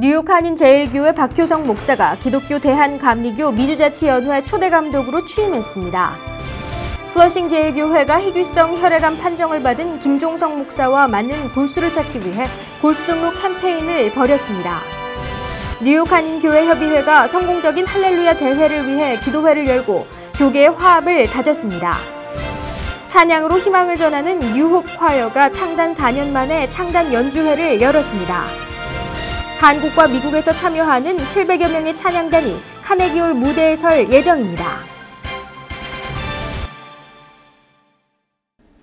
뉴욕 한인제일교회 박효성 목사가 기독교 대한감리교 미주자치연회 초대감독으로 취임했습니다. 플러싱 제일교회가 희귀성 혈액암 판정을 받은 김종성 목사와 맞는 골수를 찾기 위해 골수 등록 캠페인을 벌였습니다. 뉴욕 한인교회협의회가 성공적인 할렐루야 대회를 위해 기도회를 열고 교계의 화합을 다졌습니다. 찬양으로 희망을 전하는 뉴홉 콰이어가 창단 4년 만에 창단 연주회를 열었습니다. 한국과 미국에서 참여하는 700여 명의 찬양단이 카네기홀 무대에 설 예정입니다.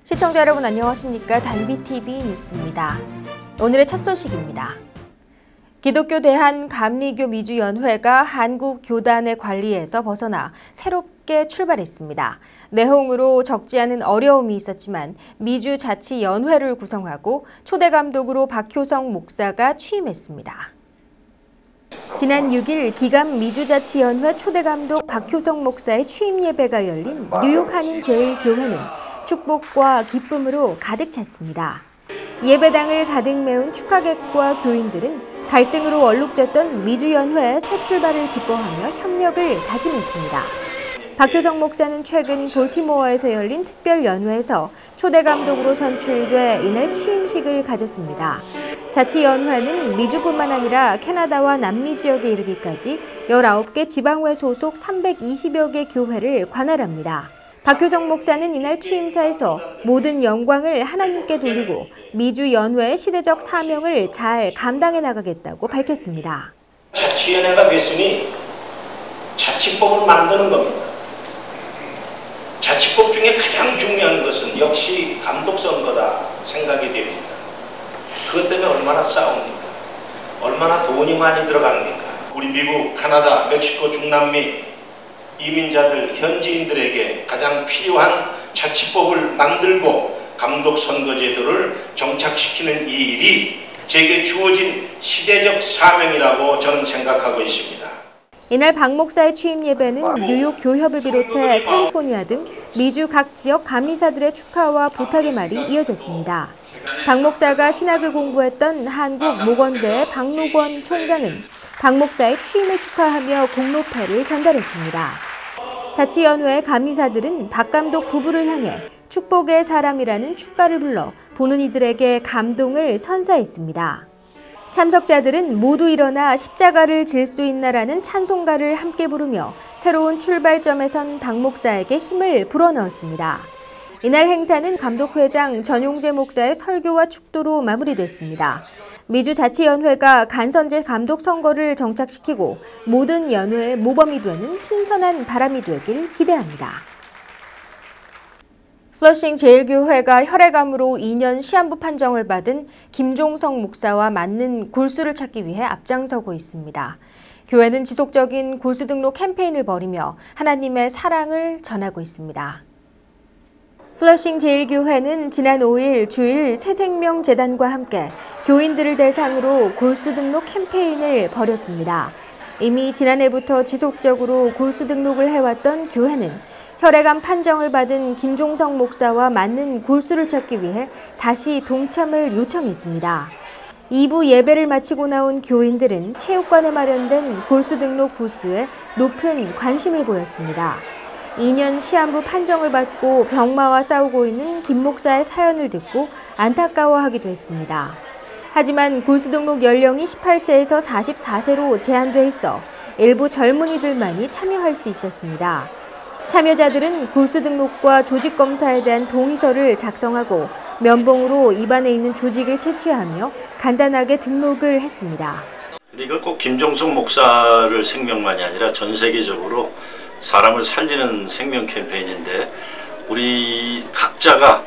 시청자 여러분 안녕하십니까? 단비TV 뉴스입니다. 오늘의 첫 소식입니다. 기독교 대한감리교 미주연회가 한국 교단의 관리에서 벗어나 새롭게 출발했습니다. 내홍으로 적지 않은 어려움이 있었지만 미주자치연회를 구성하고 초대감독으로 박효성 목사가 취임했습니다. 지난 6일 기감 미주자치연회 초대감독 박효성 목사의 취임 예배가 열린 뉴욕 한인제일교회는 축복과 기쁨으로 가득 찼습니다. 예배당을 가득 메운 축하객과 교인들은 갈등으로 얼룩졌던 미주연회의 새 출발을 기뻐하며 협력을 다짐했습니다. 박효성 목사는 최근 볼티모어에서 열린 특별연회에서 초대감독으로 선출돼 이날 취임식을 가졌습니다. 자치연회는 미주뿐만 아니라 캐나다와 남미 지역에 이르기까지 19개 지방회 소속 320여 개 교회를 관할합니다. 박효성 목사는 이날 취임사에서 모든 영광을 하나님께 돌리고 미주연회의 시대적 사명을 잘 감당해 나가겠다고 밝혔습니다. 자치연회가 됐으니 자치법을 만드는 겁니다. 자치법 중에 가장 중요한 것은 역시 감독선거다 생각이 됩니다. 그것 때문에 얼마나 싸웁니까? 얼마나 돈이 많이 들어갑니까? 우리 미국, 카나다, 멕시코, 중남미 이민자들, 현지인들에게 가장 필요한 자치법을 만들고 감독선거제도를 정착시키는 이 일이 제게 주어진 시대적 사명이라고 저는 생각하고 있습니다. 이날 박 목사의 취임 예배는 뉴욕 교협을 비롯해 캘리포니아 등 미주 각 지역 감리사들의 축하와 부탁의 말이 이어졌습니다. 박 목사가 신학을 공부했던 한국목원대의 박노권 총장은 박 목사의 취임을 축하하며 공로패를 전달했습니다. 자치연회 감리사들은 박 감독 부부를 향해 축복의 사람이라는 축가를 불러 보는 이들에게 감동을 선사했습니다. 참석자들은 모두 일어나 십자가를 질 수 있나라는 찬송가를 함께 부르며 새로운 출발점에 선 박 목사에게 힘을 불어넣었습니다. 이날 행사는 감독회장 전용재 목사의 설교와 축도로 마무리됐습니다. 미주자치연회가 간선제 감독 선거를 정착시키고 모든 연회의 모범이 되는 신선한 바람이 되길 기대합니다. 플러싱 제일교회가 혈액암으로 2년 시한부 판정을 받은 김종성 목사와 맞는 골수를 찾기 위해 앞장서고 있습니다. 교회는 지속적인 골수 등록 캠페인을 벌이며 하나님의 사랑을 전하고 있습니다. 플러싱 제일교회는 지난 5일 주일 새생명재단과 함께 교인들을 대상으로 골수 등록 캠페인을 벌였습니다. 이미 지난해부터 지속적으로 골수 등록을 해왔던 교회는 혈액암 판정을 받은 김종성 목사와 맞는 골수를 찾기 위해 다시 동참을 요청했습니다. 2부 예배를 마치고 나온 교인들은 체육관에 마련된 골수 등록 부스에 높은 관심을 보였습니다. 2년 시한부 판정을 받고 병마와 싸우고 있는 김 목사의 사연을 듣고 안타까워하기도 했습니다. 하지만 골수 등록 연령이 18세에서 44세로 제한돼 있어 일부 젊은이들만이 참여할 수 있었습니다. 참여자들은 골수 등록과 조직 검사에 대한 동의서를 작성하고 면봉으로 입안에 있는 조직을 채취하며 간단하게 등록을 했습니다. 이건 꼭 김종성 목사를 생명만이 아니라 전 세계적으로 사람을 살리는 생명 캠페인인데 우리 각자가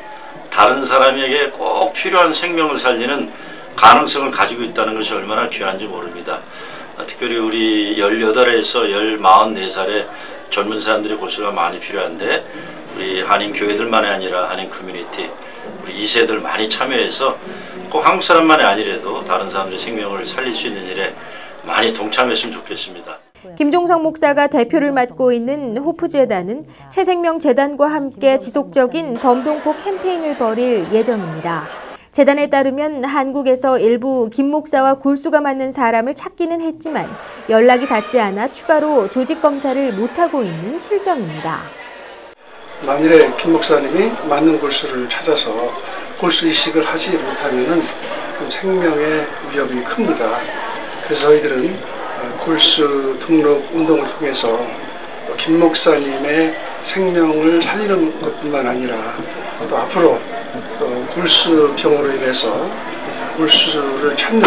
다른 사람에게 꼭 필요한 생명을 살리는 가능성을 가지고 있다는 것이 얼마나 귀한지 모릅니다. 특별히 우리 18에서 44살의 젊은 사람들의 골수가 많이 필요한데 우리 한인 교회들만이 아니라 한인 커뮤니티 우리 2세들 많이 참여해서 꼭 한국 사람만이 아니라도 다른 사람들의 생명을 살릴 수 있는 일에 많이 동참했으면 좋겠습니다. 김종성 목사가 대표를 맡고 있는 호프재단은 새생명재단과 함께 지속적인 범동포 캠페인을 벌일 예정입니다. 재단에 따르면 한국에서 일부 김 목사와 골수가 맞는 사람을 찾기는 했지만 연락이 닿지 않아 추가로 조직 검사를 못하고 있는 실정입니다. 만일에 김 목사님이 맞는 골수를 찾아서 골수 이식을 하지 못하면 생명의 위협이 큽니다. 그래서 저희들은 골수 등록 운동을 통해서 또 김 목사님의 생명을 살리는 것뿐만 아니라 또 앞으로 또 골수병으로 인해서 골수를 찾는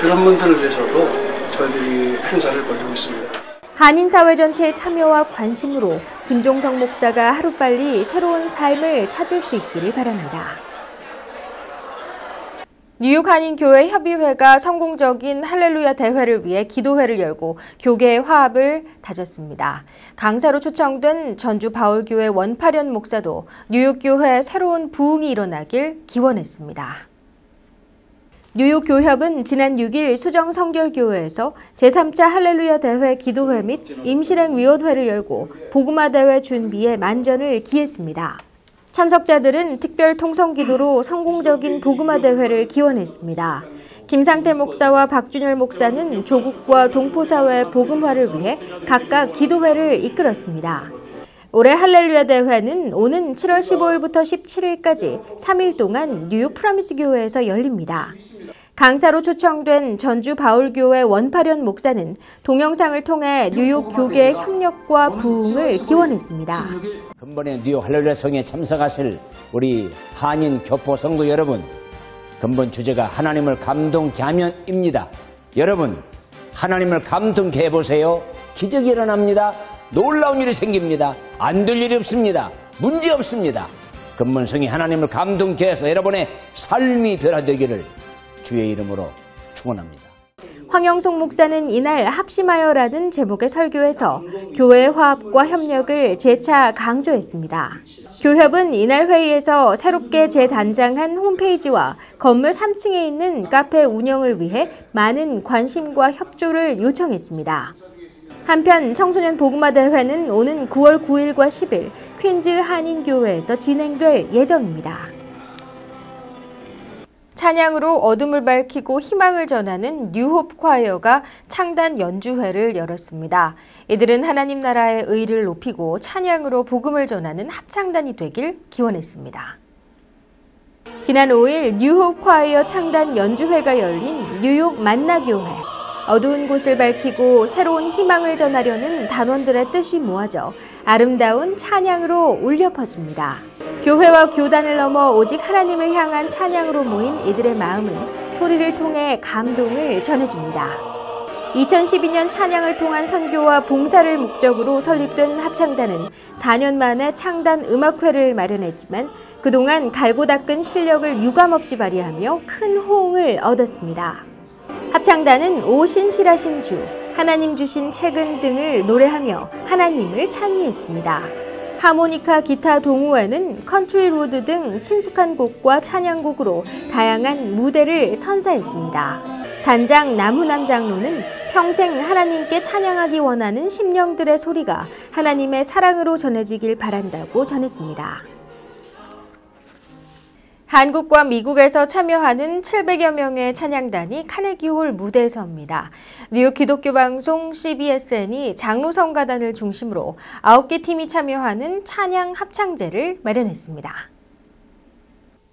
그런 분들을 위해서도 저희들이 행사를 벌이고 있습니다. 한인사회 전체의 참여와 관심으로 김종성 목사가 하루빨리 새로운 삶을 찾을 수 있기를 바랍니다. 뉴욕 한인교회 협의회가 성공적인 할렐루야 대회를 위해 기도회를 열고 교계의 화합을 다졌습니다. 강사로 초청된 전주 바울교회 원파련 목사도 뉴욕 교회에 새로운 부흥이 일어나길 기원했습니다. 뉴욕 교협은 지난 6일 수정 성결교회에서 제3차 할렐루야 대회 기도회 및 임실행위원회를 열고 복음화 대회 준비에 만전을 기했습니다. 참석자들은 특별 통성기도로 성공적인 복음화 대회를 기원했습니다. 김상태 목사와 박준열 목사는 조국과 동포사회의 복음화를 위해 각각 기도회를 이끌었습니다. 올해 할렐루야 대회는 오는 7월 15일부터 17일까지 3일 동안 뉴욕 프라미스 교회에서 열립니다. 강사로 초청된 전주 바울교회 원파련 목사는 동영상을 통해 뉴욕 교계의 협력과 부흥을 기원했습니다. 근본에 뉴욕 할렐루야 성에 참석하실 우리 한인 교포 성도 여러분, 근본 주제가 하나님을 감동케 하면입니다. 여러분, 하나님을 감동케 해보세요. 기적이 일어납니다. 놀라운 일이 생깁니다. 안 될 일이 없습니다. 문제 없습니다. 근본 성이 하나님을 감동케 해서 여러분의 삶이 변화되기를 주의 이름으로 축원합니다. 황영송 목사는 이날 합심하여라는 제목의 설교에서 교회의 화합과 협력을 재차 강조했습니다. 교협은 이날 회의에서 새롭게 재단장한 홈페이지와 건물 3층에 있는 카페 운영을 위해 많은 관심과 협조를 요청했습니다. 한편 청소년 복음화 대회는 오는 9월 9일과 10일 퀸즈 한인교회에서 진행될 예정입니다. 찬양으로 어둠을 밝히고 희망을 전하는 뉴홉 콰이어가 창단 연주회를 열었습니다. 이들은 하나님 나라의 의를 높이고 찬양으로 복음을 전하는 합창단이 되길 기원했습니다. 지난 5일 뉴홉 콰이어 창단 연주회가 열린 뉴욕 만나교회. 어두운 곳을 밝히고 새로운 희망을 전하려는 단원들의 뜻이 모아져 아름다운 찬양으로 울려 퍼집니다. 교회와 교단을 넘어 오직 하나님을 향한 찬양으로 모인 이들의 마음은 소리를 통해 감동을 전해줍니다. 2012년 찬양을 통한 선교와 봉사를 목적으로 설립된 합창단은 4년 만에 창단 음악회를 마련했지만 그동안 갈고 닦은 실력을 유감없이 발휘하며 큰 호응을 얻었습니다. 합창단은 오 신실하신 주, 하나님 주신 책은 등을 노래하며 하나님을 찬미했습니다. 하모니카, 기타, 동호회는 컨트리 로드 등 친숙한 곡과 찬양곡으로 다양한 무대를 선사했습니다. 단장 남훈남 장로는 평생 하나님께 찬양하기 원하는 심령들의 소리가 하나님의 사랑으로 전해지길 바란다고 전했습니다. 한국과 미국에서 참여하는 700여 명의 찬양단이 카네기홀 무대에 섭니다. 뉴욕 기독교 방송 CBSN이 장로 성가단을 중심으로 9개 팀이 참여하는 찬양 합창제를 마련했습니다.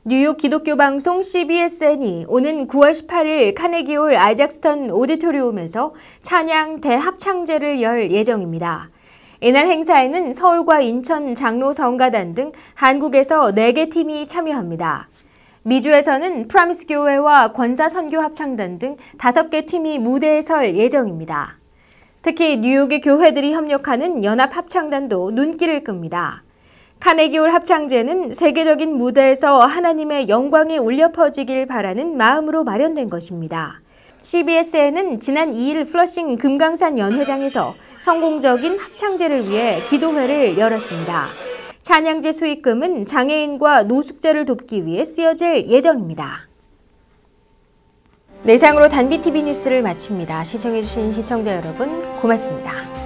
뉴욕 기독교 방송 CBSN이 오는 9월 18일 카네기홀 아이작스턴 오디토리움에서 찬양 대합창제를 열 예정입니다. 이날 행사에는 서울과 인천 장로 성가단 등 한국에서 4개 팀이 참여합니다. 미주에서는 프라미스 교회와 권사 선교 합창단 등 5개 팀이 무대에 설 예정입니다. 특히 뉴욕의 교회들이 협력하는 연합 합창단도 눈길을 끕니다. 카네기홀 합창제는 세계적인 무대에서 하나님의 영광이 울려 퍼지길 바라는 마음으로 마련된 것입니다. CBSN은 지난 2일 플러싱 금강산 연회장에서 성공적인 합창제를 위해 기도회를 열었습니다. 찬양제 수익금은 장애인과 노숙자를 돕기 위해 쓰여질 예정입니다. 네, 이상으로 단비TV 뉴스를 마칩니다. 시청해주신 시청자 여러분 고맙습니다.